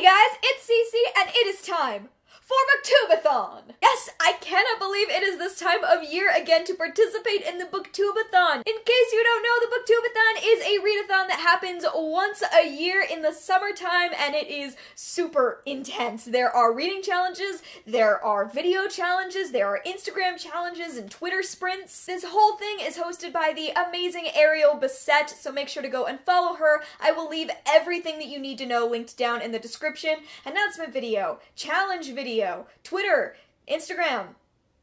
guys, it's Cece, and it is time for Booktubeathon! Yes, I cannot believe it is this time of year again to participate in the Booktubeathon. In case you don't know, the Booktubeathon is a readathon that happens once a year in the summertime, and it is super intense. There are reading challenges, there are video challenges, there are Instagram challenges and Twitter sprints. This whole thing is hosted by the amazing Ariel Bissett, so make sure to go and follow her. I will leave everything that you need to know linked down in the description. Announcement video, challenge video, Twitter, Instagram.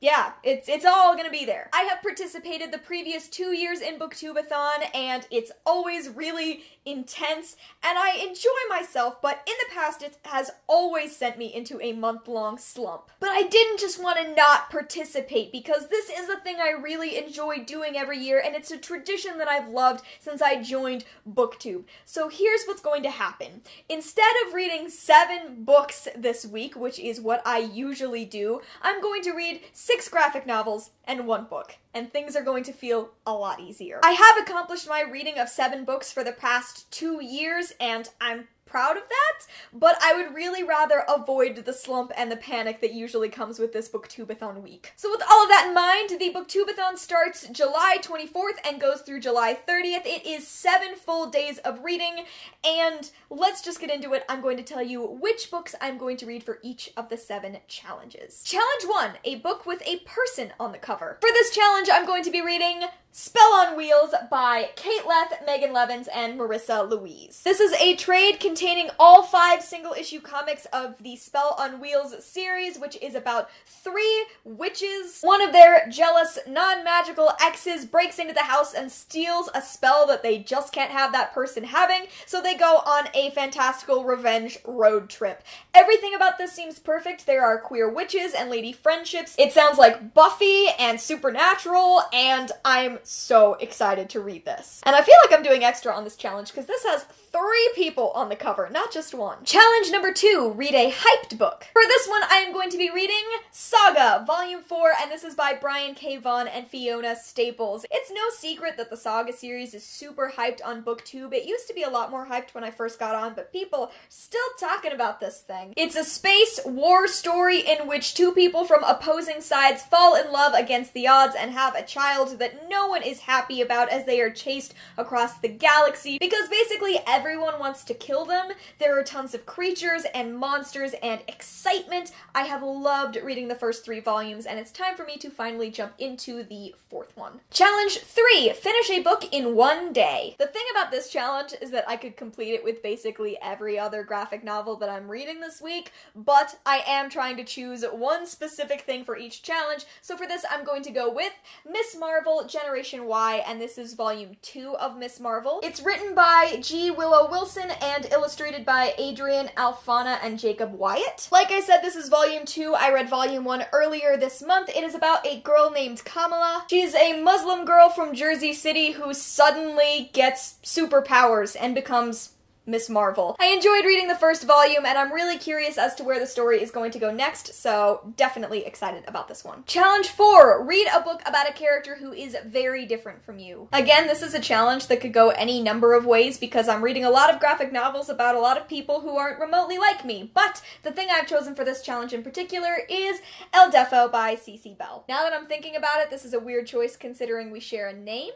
Yeah, it's all gonna be there. I have participated the previous 2 years in Booktubeathon, and it's always really intense, and I enjoy myself, but in the past it has always sent me into a month-long slump. But I didn't just want to not participate, because this is a thing I really enjoy doing every year, and it's a tradition that I've loved since I joined Booktube. So here's what's going to happen. Instead of reading 7 books this week, which is what I usually do, I'm going to read 6 graphic novels and 1 book, and things are going to feel a lot easier. I have accomplished my reading of 7 books for the past 2 years, and I'm proud of that, but I would really rather avoid the slump and the panic that usually comes with this Booktubeathon week. So with all of that in mind, the Booktubeathon starts July 24th and goes through July 30th. It is 7 full days of reading, and let's just get into it. I'm going to tell you which books I'm going to read for each of the 7 challenges. Challenge 1, a book with a person on the cover. For this challenge, I'm going to be reading Spell on Wheels by Kate Leth, Megan Levins, and Marissa Louise. This is a trade containing all 5 single-issue comics of the Spell on Wheels series, which is about 3 witches. One of their jealous, non-magical exes breaks into the house and steals a spell that they just can't have that person having, so they go on a fantastical revenge road trip. Everything about this seems perfect. There are queer witches and lady friendships. It sounds like Buffy and Supernatural, and I'm so excited to read this. And I feel like I'm doing extra on this challenge because this has 3 people on the cover, not just 1. Challenge number 2, read a hyped book. For this one, I am going to be reading Saga, Volume 4, and this is by Brian K. Vaughan and Fiona Staples. It's no secret that the Saga series is super hyped on Booktube. It used to be a lot more hyped when I first got on, but people are still talking about this thing. It's a space war story in which 2 people from opposing sides fall in love against the odds and have a child that no one is happy about as they are chased across the galaxy, because basically everyone wants to kill them. There are tons of creatures and monsters and excitement. I have loved reading the first 3 volumes, and it's time for me to finally jump into the 4th one. Challenge 3, finish a book in 1 day. The thing about this challenge is that I could complete it with basically every other graphic novel that I'm reading this week, but I am trying to choose one specific thing for each challenge, so for this I'm going to go with Miss Marvel Generation Y, and this is volume 2 of Miss Marvel. It's written by G. Willow Wilson and illustrated by Adrian Alfana and Jacob Wyatt. Like I said, this is volume 2. I read volume 1 earlier this month. It is about a girl named Kamala. She's a Muslim girl from Jersey City who suddenly gets superpowers and becomes Miss Marvel. I enjoyed reading the first volume, and I'm really curious as to where the story is going to go next, so definitely excited about this one. Challenge 4, read a book about a character who is very different from you. Again, this is a challenge that could go any number of ways because I'm reading a lot of graphic novels about a lot of people who aren't remotely like me, but the thing I've chosen for this challenge in particular is El Deafo by Cece Bell. Now that I'm thinking about it, this is a weird choice considering we share a name,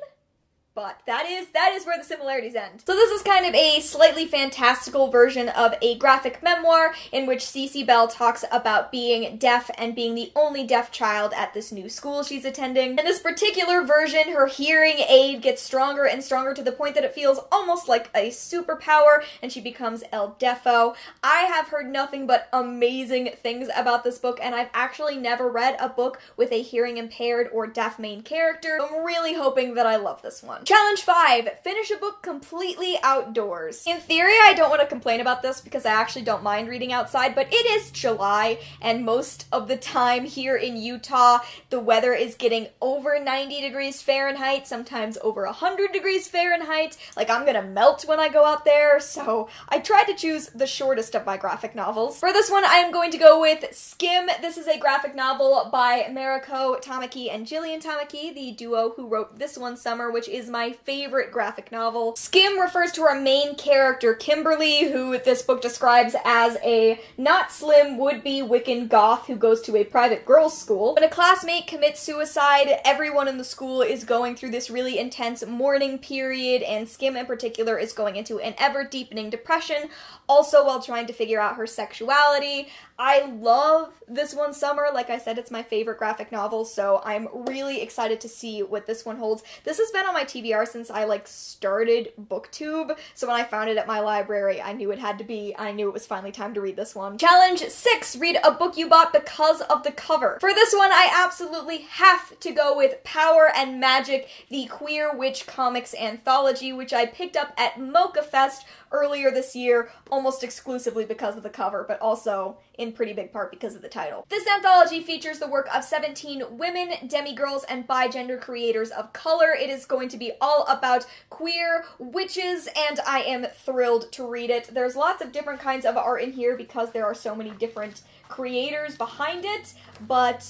but that is where the similarities end. So this is kind of a slightly fantastical version of a graphic memoir in which Cece Bell talks about being deaf and being the only deaf child at this new school she's attending. In this particular version, her hearing aid gets stronger and stronger to the point that it feels almost like a superpower, and she becomes El Deafo. I have heard nothing but amazing things about this book, and I've actually never read a book with a hearing impaired or deaf main character. I'm really hoping that I love this one. Challenge 5, finish a book completely outdoors. In theory, I don't want to complain about this because I actually don't mind reading outside, but it is July, and most of the time here in Utah, the weather is getting over 90 degrees Fahrenheit, sometimes over 100 degrees Fahrenheit. Like, I'm gonna melt when I go out there, so I tried to choose the shortest of my graphic novels. For this one, I am going to go with Skim. This is a graphic novel by Mariko Tamaki and Jillian Tamaki, the duo who wrote This One Summer, which is my my favorite graphic novel. Skim refers to our main character, Kimberly, who this book describes as a not slim would-be Wiccan goth who goes to a private girls' school. When a classmate commits suicide, everyone in the school is going through this really intense mourning period, and Skim in particular is going into an ever-deepening depression, also while trying to figure out her sexuality. I love this one, Summer. Like I said, it's my favorite graphic novel, so I'm really excited to see what this one holds. This has been on my TBR since I, started Booktube, so when I found it at my library, I knew it was finally time to read this one. Challenge 6, read a book you bought because of the cover. For this one, I absolutely have to go with Power and Magic, the Queer Witch Comics Anthology, which I picked up at Mocha Fest earlier this year, almost exclusively because of the cover, but also in pretty big part because of the title. This anthology features the work of 17 women, demigirls, and bi-gender creators of color. It is going to be all about queer witches, and I am thrilled to read it. There's lots of different kinds of art in here because there are so many different creators behind it, but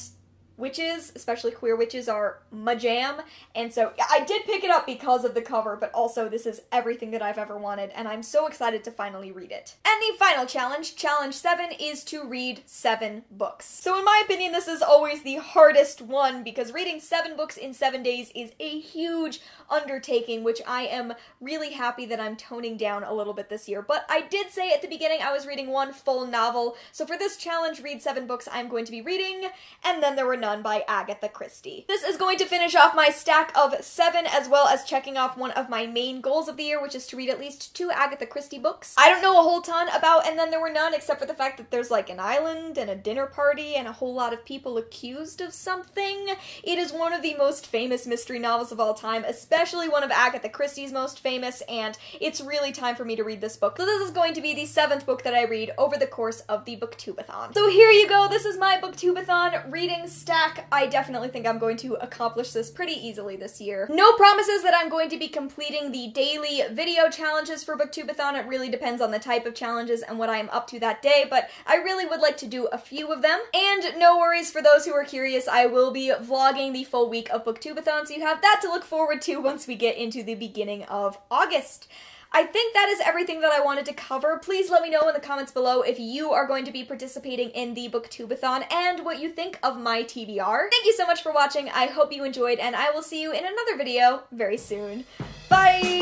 witches, especially queer witches, are my jam, and so I did pick it up because of the cover, but also this is everything that I've ever wanted, and I'm so excited to finally read it. And the final challenge, Challenge 7, is to read 7 books. So in my opinion, this is always the hardest one, because reading 7 books in 7 days is a huge undertaking, which I am really happy that I'm toning down a little bit this year. But I did say at the beginning I was reading 1 full novel, so for this challenge, read 7 books, I'm going to be reading, and then there were none by Agatha Christie. This is going to finish off my stack of 7, as well as checking off one of my main goals of the year, which is to read at least 2 Agatha Christie books. I don't know a whole ton about And Then There Were None, except for the fact that there's an island and a dinner party and a whole lot of people accused of something. It is one of the most famous mystery novels of all time, especially one of Agatha Christie's most famous, and it's really time for me to read this book. So this is going to be the 7th book that I read over the course of the Booktubeathon. So here you go, this is my Booktubeathon reading stack. I definitely think I'm going to accomplish this pretty easily this year. No promises that I'm going to be completing the daily video challenges for Booktubeathon. It really depends on the type of challenges and what I am up to that day, but I really would like to do a few of them. And no worries for those who are curious, I will be vlogging the full week of Booktubeathon, so you have that to look forward to once we get into the beginning of August. I think that is everything that I wanted to cover. Please let me know in the comments below if you are going to be participating in the Booktubeathon and what you think of my TBR. Thank you so much for watching. I hope you enjoyed, and I will see you in another video very soon. Bye!